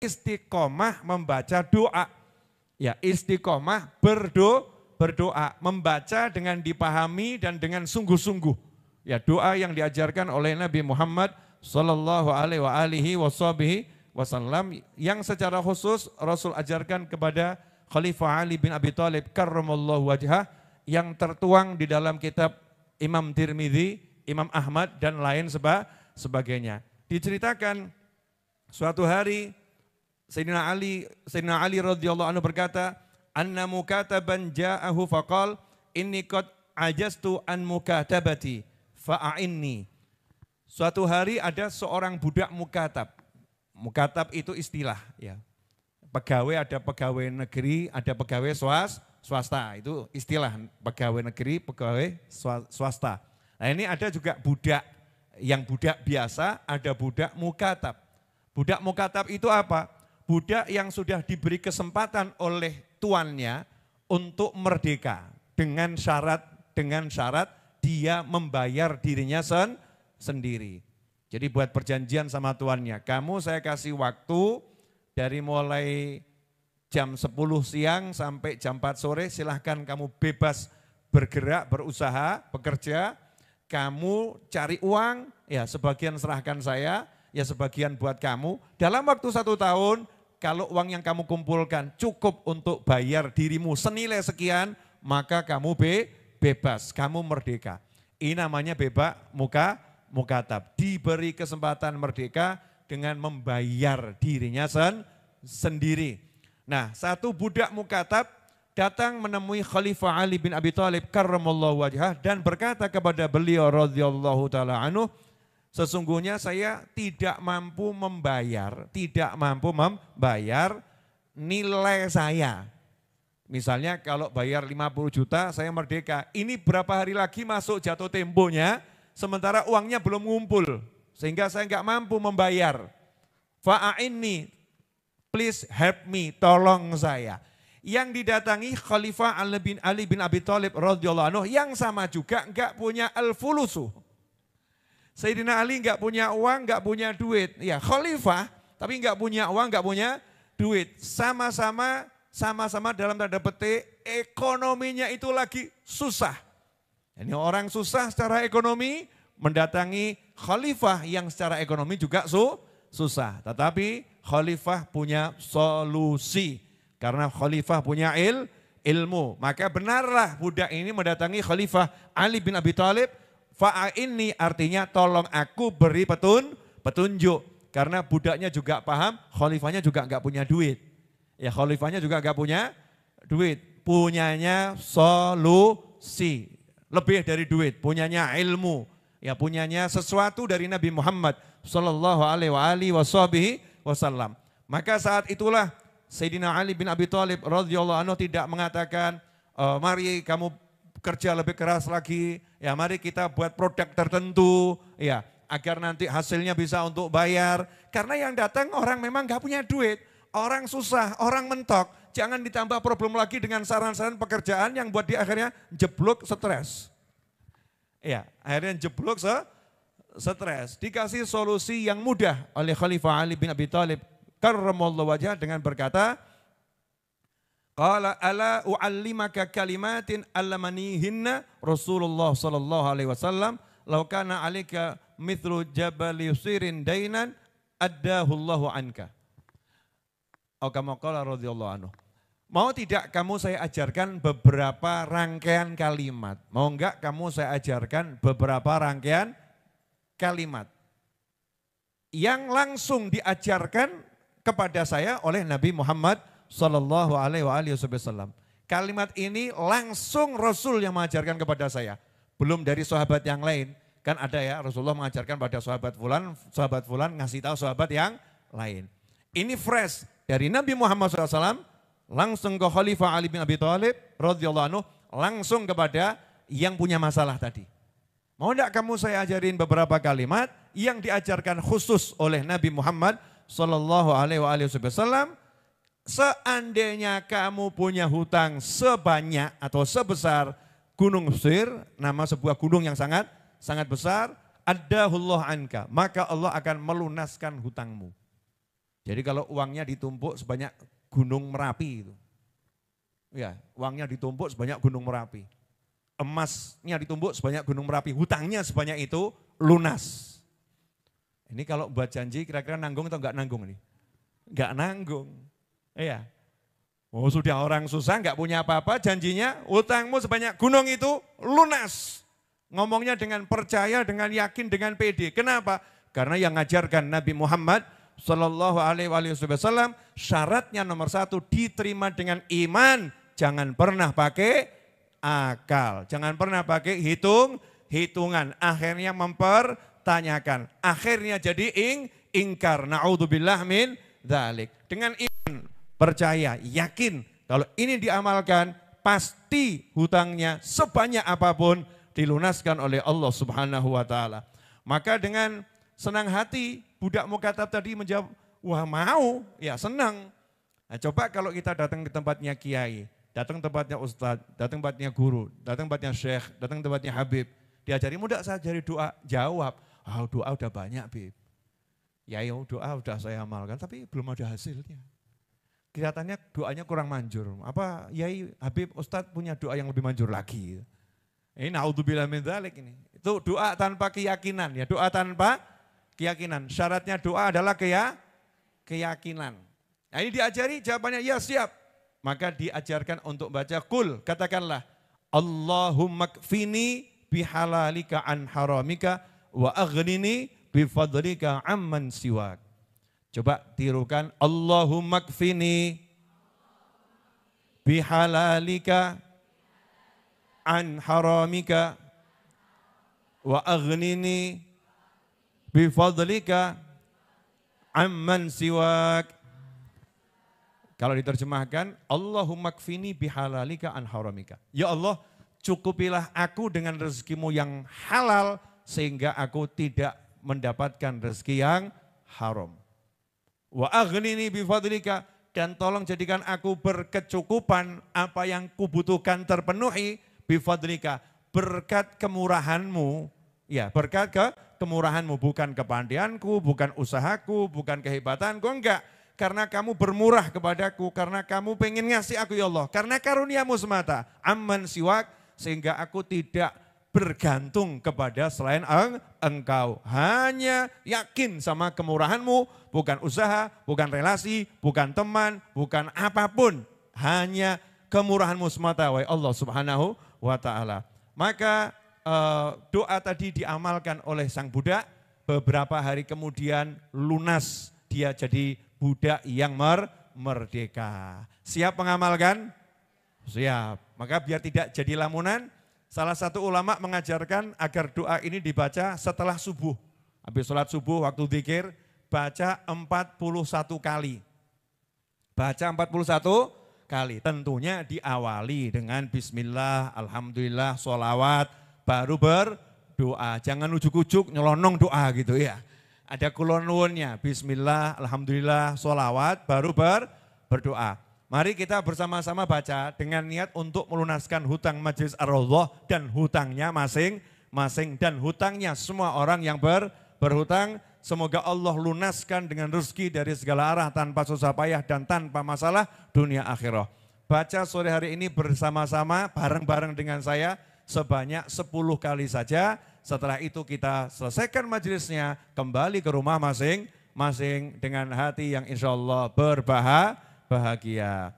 istiqomah membaca doa. Ya, istiqomah berdoa, membaca dengan dipahami dan dengan sungguh-sungguh. Ya, doa yang diajarkan oleh Nabi Muhammad sallallahu alaihi wasallam yang secara khusus Rasul ajarkan kepada Khalifah Ali bin Abi Thalib karramallahu wajhah yang tertuang di dalam kitab Imam Tirmidzi, Imam Ahmad dan lain sebagainya. Diceritakan suatu hari Sayyidina Ali radhiyallahu anhu berkata, "Anna mukataban ja'ahu faqal inni qad ajastu an mukatabati fa'inni." Suatu hari ada seorang budak mukatab. Mukatab itu istilah ya. Pegawai ada pegawai negeri, ada pegawai swasta. Itu istilah pegawai negeri, pegawai swasta. Nah, ini ada juga budak. Yang budak biasa, ada budak mukatab. Budak mukatab itu apa? Budak yang sudah diberi kesempatan oleh tuannya untuk merdeka dengan syarat dia membayar dirinya sendiri. Jadi buat perjanjian sama tuannya, kamu saya kasih waktu dari mulai jam 10 siang sampai jam 4 sore silahkan kamu bebas bergerak, berusaha, bekerja, kamu cari uang, ya sebagian serahkan saya, ya sebagian buat kamu. Dalam waktu 1 tahun, kalau uang yang kamu kumpulkan cukup untuk bayar dirimu senilai sekian, maka kamu bebas, kamu merdeka. Ini namanya mukatab. Diberi kesempatan merdeka dengan membayar dirinya sendiri. Nah, satu budak mukatab datang menemui Khalifah Ali bin Abi Thalib karramallahu wajhah dan berkata kepada beliau radhiyallahu taala anhu, sesungguhnya saya tidak mampu membayar nilai saya. Misalnya kalau bayar 50 juta saya merdeka, ini berapa hari lagi masuk jatuh temponya, sementara uangnya belum ngumpul, sehingga saya nggak mampu membayar. Fa'inni, please help me, tolong saya. Yang didatangi Khalifah Ali bin Abi Thalib radhiyallahu anhu yang sama juga nggak punya al-fulusu. Sayyidina Ali nggak punya uang, nggak punya duit. Ya khalifah, tapi nggak punya uang, nggak punya duit. Sama-sama dalam tanda petik ekonominya itu lagi susah. Ini orang susah secara ekonomi mendatangi khalifah yang secara ekonomi juga susah. Tetapi khalifah punya solusi. Karena khalifah punya ilmu. Maka benarlah budak ini mendatangi Khalifah Ali bin Abi Thalib. Fa'inni artinya tolong aku beri petunjuk. Karena budaknya juga paham, khalifahnya juga enggak punya duit. Ya khalifahnya juga enggak punya duit. Punyanya solusi. Lebih dari duit, punyanya ilmu. Ya punyanya sesuatu dari Nabi Muhammad sallallahu alaihi wasallam. Maka saat itulah Sayyidina Ali bin Abi Thalib radhiyallahu anhu tidak mengatakan, mari kamu kerja lebih keras lagi, ya mari kita buat produk tertentu, ya agar nanti hasilnya bisa untuk bayar. Karena yang datang orang memang gak punya duit, orang susah, orang mentok. Jangan ditambah problem lagi dengan saran-saran pekerjaan yang buat dia akhirnya jeblok stres. Ya akhirnya jeblok stres. Dikasih solusi yang mudah oleh Khalifah Ali bin Abi Thalib karramallahu wajhah dengan berkata, qala ala u'allimaka kalimatin allamanihinna Rasulullah sallallahu alaihi wasallam law kana 'alaika mithlu jabal yusirin dainan addahu Allahu anka. Atau kama qala radhiyallahu anhu. Mau tidak kamu saya ajarkan beberapa rangkaian kalimat? Mau enggak kamu saya ajarkan beberapa rangkaian kalimat yang langsung diajarkan kepada saya oleh Nabi Muhammad sallallahu alaihi wasallam. Kalimat ini langsung Rasul yang mengajarkan kepada saya. Belum dari sahabat yang lain. Kan ada ya Rasulullah mengajarkan pada sahabat fulan ngasih tahu sahabat yang lain. Ini fresh dari Nabi Muhammad SAW langsung ke Khalifah Ali bin Abi Thalib radhiyallahu anhu, langsung kepada yang punya masalah tadi. Mau enggak kamu saya ajarin beberapa kalimat yang diajarkan khusus oleh Nabi Muhammad sallallahu alaihi wasallam. Seandainya kamu punya hutang sebanyak atau sebesar Gunung Mesir, nama sebuah gunung yang sangat besar, addahullah anka, maka Allah akan melunaskan hutangmu. Jadi kalau uangnya ditumpuk sebanyak gunung Merapi itu. Ya, uangnya ditumpuk sebanyak gunung Merapi. Emasnya ditumpuk sebanyak gunung Merapi, hutangnya sebanyak itu lunas. Ini kalau buat janji kira-kira nanggung atau enggak nanggung nih? Enggak nanggung. Iya. Oh sudah orang susah enggak punya apa-apa, janjinya hutangmu sebanyak gunung itu lunas. Ngomongnya dengan percaya, dengan yakin, dengan pede. Kenapa? Karena yang ngajarkan Nabi Muhammad Sallallahu Alaihi Wasallam syaratnya nomor 1 diterima dengan iman. Jangan pernah pakai akal, jangan pernah pakai hitungan. Akhirnya mempertanyakan, akhirnya jadi ingkar. Na'udzubillah min dzalik. Dengan iman, percaya, yakin kalau ini diamalkan pasti hutangnya sebanyak apapun dilunaskan oleh Allah Subhanahu wa taala. Maka dengan senang hati budak mukatab tadi menjawab, wah mau, ya senang. Nah, coba kalau kita datang ke tempatnya kiai, datang tempatnya ustadz, datang tempatnya guru, datang tempatnya syekh, datang tempatnya habib. Diajari muda saya ajari doa, jawab, doa udah banyak Bib. Ya doa udah saya amalkan tapi belum ada hasilnya. Kelihatannya doanya kurang manjur. Apa Yai Habib Ustadz punya doa yang lebih manjur lagi? Ini naudzubillah min dzalik ini. Itu doa tanpa keyakinan ya, doa tanpa keyakinan. Syaratnya doa adalah keyakinan. Nah ini diajari jawabannya ya siap. Maka diajarkan untuk baca kul, katakanlah Allahumma kfini bihalalika an haramika wa aghnini bifadlika amman siwak. Coba tirukan Allahumma kfini bihalalika an haramika wa aghnini bifadlika amman siwak. Kalau diterjemahkan, Allahumma kfini bihalalika an haramika. Ya Allah, cukupilah aku dengan rezekimu yang halal sehingga aku tidak mendapatkan rezeki yang haram. Wa aghnini bifadlika, dan tolong jadikan aku berkecukupan apa yang kubutuhkan terpenuhi bifadlika, berkat kemurahanmu. Ya, berkat kemurahanmu, bukan kepandaianku, bukan usahaku, bukan kehebatanku, enggak. Karena kamu bermurah kepadaku, karena kamu pengen ngasih aku ya Allah, karena karuniamu semata, amman siwak, sehingga aku tidak bergantung kepada selain engkau. Hanya yakin sama kemurahanmu, bukan usaha, bukan relasi, bukan teman, bukan apapun. Hanya kemurahanmu semata, wahai Allah Subhanahu wa ta'ala. Maka doa tadi diamalkan oleh sang budak, beberapa hari kemudian lunas dia jadi budak yang merdeka. Siap mengamalkan? Siap. Maka biar tidak jadi lamunan, salah satu ulama mengajarkan agar doa ini dibaca setelah subuh. Habis sholat subuh waktu zikir, baca 41 kali. Baca 41 kali. Tentunya diawali dengan bismillah, alhamdulillah, sholawat, baru berdoa. Jangan ujuk-ujuk nyelonong doa gitu ya. Ada kulonwunnya, bismillah, alhamdulillah, sholawat, baru berdoa. Mari kita bersama-sama baca dengan niat untuk melunaskan hutang Majelis Ar-Raudhah dan hutangnya masing-masing. Dan hutangnya semua orang yang berhutang, semoga Allah lunaskan dengan rezeki dari segala arah tanpa susah payah dan tanpa masalah dunia akhirah. Baca sore hari ini bersama-sama, bareng-bareng dengan saya sebanyak 10 kali saja. Setelah itu kita selesaikan majelisnya, kembali ke rumah masing-masing dengan hati yang insya Allah berbahagia.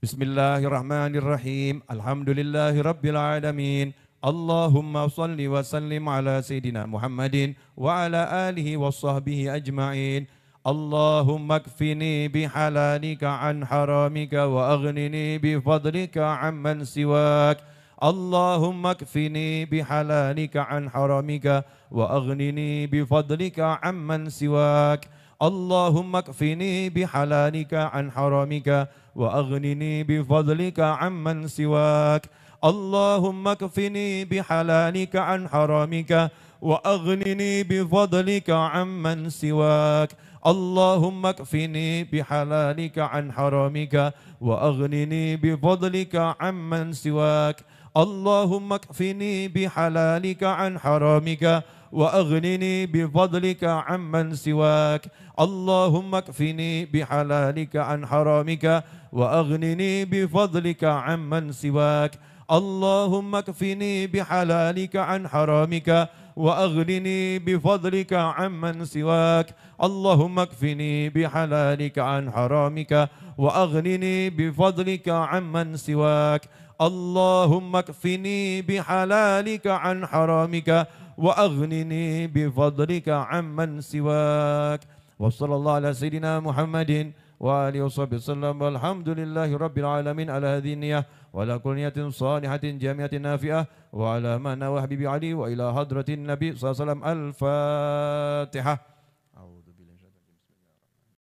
Bismillahirrahmanirrahim. Alhamdulillahirabbil alamin. Allahumma shalli wa sallim ala sayyidina Muhammadin wa ala alihi wa sahbihi ajma'in. Allahumma kfini bihalalika an haramika wa aghnini bifadlika amman siwak. Allahumma kfini bihalalika an haramika wa aghnini bifadlika amman siwak. Allahumma kfini bihalalika an haramika wa aghnini bifadlika amman siwak. Allahumma kfini bihalalika an haramika wa aghnini bifadlika amman siwak. Allahumma kfini bihalalika an haramika wa aghnini bifadlika amman siwak. Allahumma kfini bihalalika an haramika وأغنني بفضلك عمن سواك اللهم اكفني بحلالك عن حرامك وأغنني بفضلك عمن سواك اللهم اكفني بحلالك عن حرامك وأغنني بفضلك عمن سواك اللهم اكفني بحلالك عن حرامك وأغنني بفضلك عمن سواك اللهم اكفني بحلالك عن حرامك وأغنني بفضلك عمن سواك وصلى الله على سيدنا محمد وآله وصحبه وسلم والحمد لله رب العالمين على هذه النية وعلى كل نية صالحة جامعة نافعة وعلى ما نوى حبيبي علي وإلى حضرة النبي صلى الله عليه وسلم الفاتحة.